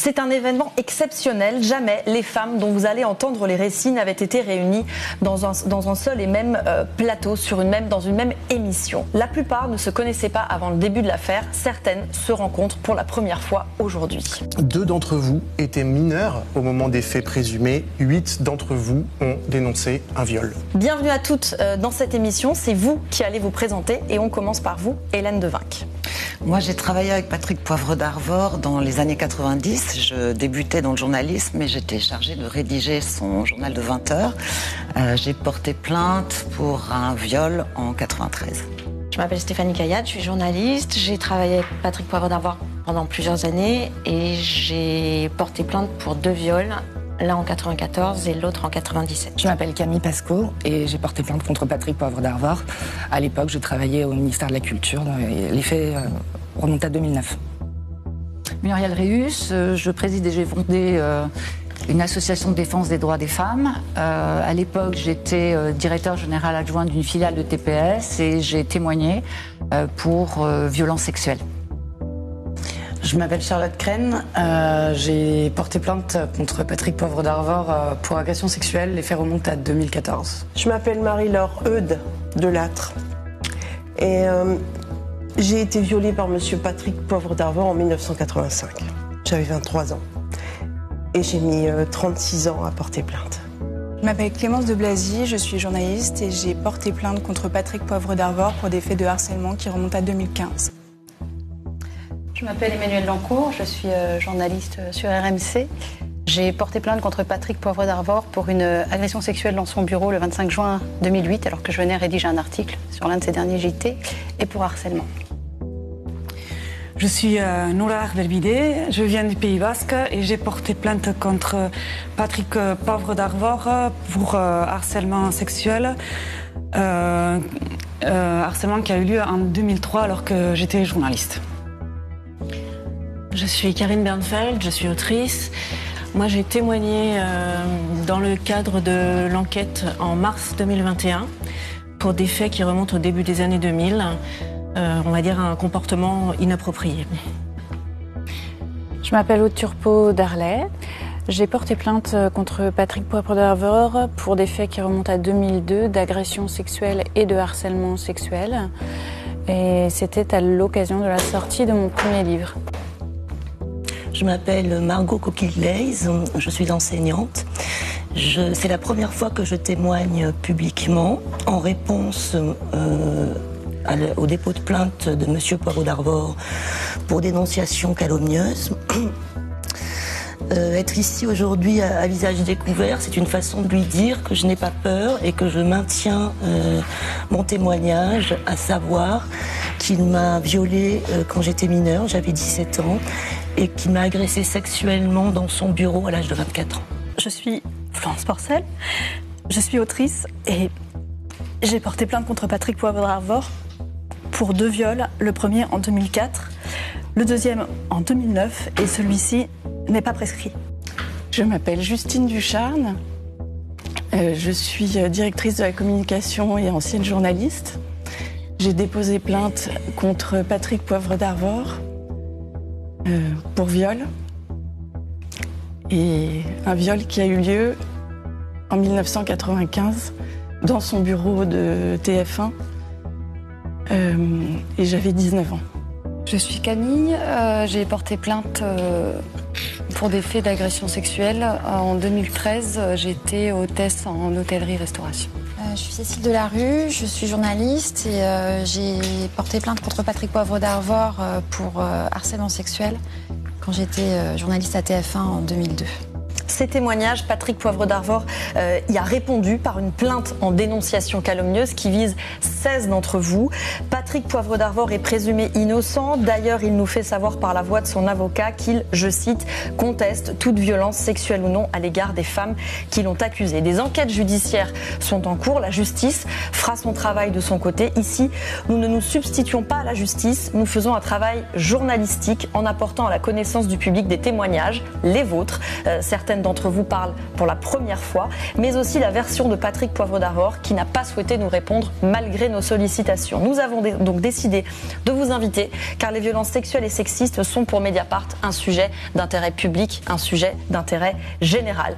C'est un événement exceptionnel. Jamais les femmes dont vous allez entendre les récits n'avaient été réunies dans un seul et même plateau, dans une même émission. La plupart ne se connaissaient pas avant le début de l'affaire. Certaines se rencontrent pour la première fois aujourd'hui. 2 d'entre vous étaient mineurs au moment des faits présumés. 8 d'entre vous ont dénoncé un viol. Bienvenue à toutes dans cette émission. C'est vous qui allez vous présenter et on commence par vous, Hélène Devinck. Moi, j'ai travaillé avec Patrick Poivre d'Arvor dans les années 90. Je débutais dans le journalisme et j'étais chargée de rédiger son journal de 20 heures. J'ai porté plainte pour un viol en 93. Je m'appelle Stéphanie Kayat, je suis journaliste. J'ai travaillé avec Patrick Poivre d'Arvor pendant plusieurs années et j'ai porté plainte pour 2 viols, l'un en 94 et l'autre en 97. Je m'appelle Camille Pasco et j'ai porté plainte contre Patrick Poivre d'Arvor. À l'époque, je travaillais au ministère de la Culture. Les faits remontent à 2009. Muriel Réus, je préside et j'ai fondé une association de défense des droits des femmes. À l'époque, j'étais directeur général adjoint d'une filiale de TPS et j'ai témoigné pour violences sexuelles. Je m'appelle Charlotte Crène, j'ai porté plainte contre Patrick Poivre d'Arvor pour agression sexuelle. Les faits remontent à 2014. Je m'appelle Marie-Laure Eudes de Lattre et j'ai été violée par monsieur Patrick Poivre d'Arvor en 1985. J'avais 23 ans et j'ai mis 36 ans à porter plainte. Je m'appelle Clémence de Blazy, je suis journaliste et j'ai porté plainte contre Patrick Poivre d'Arvor pour des faits de harcèlement qui remontent à 2015. Je m'appelle Emmanuelle Lancourt, je suis journaliste sur RMC. J'ai porté plainte contre Patrick Poivre d'Arvor pour une agression sexuelle dans son bureau le 25 juin 2008, alors que je venais rédiger un article sur l'un de ses derniers JT, et pour harcèlement. Je suis Noura Belbidé, je viens du Pays Basque et j'ai porté plainte contre Patrick Poivre d'Arvor pour harcèlement sexuel. Harcèlement qui a eu lieu en 2003 alors que j'étais journaliste. Je suis Karine Bernfeld, je suis autrice. Moi, j'ai témoigné dans le cadre de l'enquête en mars 2021 pour des faits qui remontent au début des années 2000. On va dire un comportement inapproprié. Je m'appelle Aude Turpot d'Arlay. J'ai porté plainte contre Patrick Poivre d'Arvor pour des faits qui remontent à 2002 d'agression sexuelle et de harcèlement sexuel. Et c'était à l'occasion de la sortie de mon premier livre. Je m'appelle Margot Coquille-Glaise, je suis enseignante. C'est la première fois que je témoigne publiquement en réponse au dépôt de plainte de monsieur Poivre d'Arvor pour dénonciation calomnieuse. Être ici aujourd'hui à visage découvert, c'est une façon de lui dire que je n'ai pas peur et que je maintiens mon témoignage, à savoir qu'il m'a violée quand j'étais mineure, j'avais 17 ans, et qu'il m'a agressée sexuellement dans son bureau à l'âge de 24 ans. Je suis Florence Porcel, je suis autrice et j'ai porté plainte contre Patrick Poivre d'Arvor pour 2 viols, le premier en 2004, le deuxième en 2009 et celui-ci n'est pas prescrit. Je m'appelle Justine Ducharne, je suis directrice de la communication et ancienne journaliste. J'ai déposé plainte contre Patrick Poivre d'Arvor pour viol. Et un viol qui a eu lieu en 1995 dans son bureau de TF1. Et j'avais 19 ans. Je suis Camille, j'ai porté plainte pour des faits d'agression sexuelle. En 2013, j'étais hôtesse en hôtellerie-restauration. Je suis Cécile Delarue, je suis journaliste et j'ai porté plainte contre Patrick Poivre d'Arvor pour harcèlement sexuel quand j'étais journaliste à TF1 en 2002. Ces témoignages, Patrick Poivre d'Arvor y a répondu par une plainte en dénonciation calomnieuse qui vise 16 d'entre vous. Patrick Poivre d'Arvor est présumé innocent. D'ailleurs, il nous fait savoir par la voix de son avocat qu'il, je cite, conteste toute violence sexuelle ou non à l'égard des femmes qui l'ont accusé. Des enquêtes judiciaires sont en cours. La justice fera son travail de son côté. Ici, nous ne nous substituons pas à la justice. Nous faisons un travail journalistique en apportant à la connaissance du public des témoignages, les vôtres. Certaines d'entre vous parlent pour la première fois, mais aussi la version de Patrick Poivre d'Arvor qui n'a pas souhaité nous répondre malgré nos sollicitations. Nous avons donc décidé de vous inviter car les violences sexuelles et sexistes sont pour Mediapart un sujet d'intérêt public, un sujet d'intérêt général.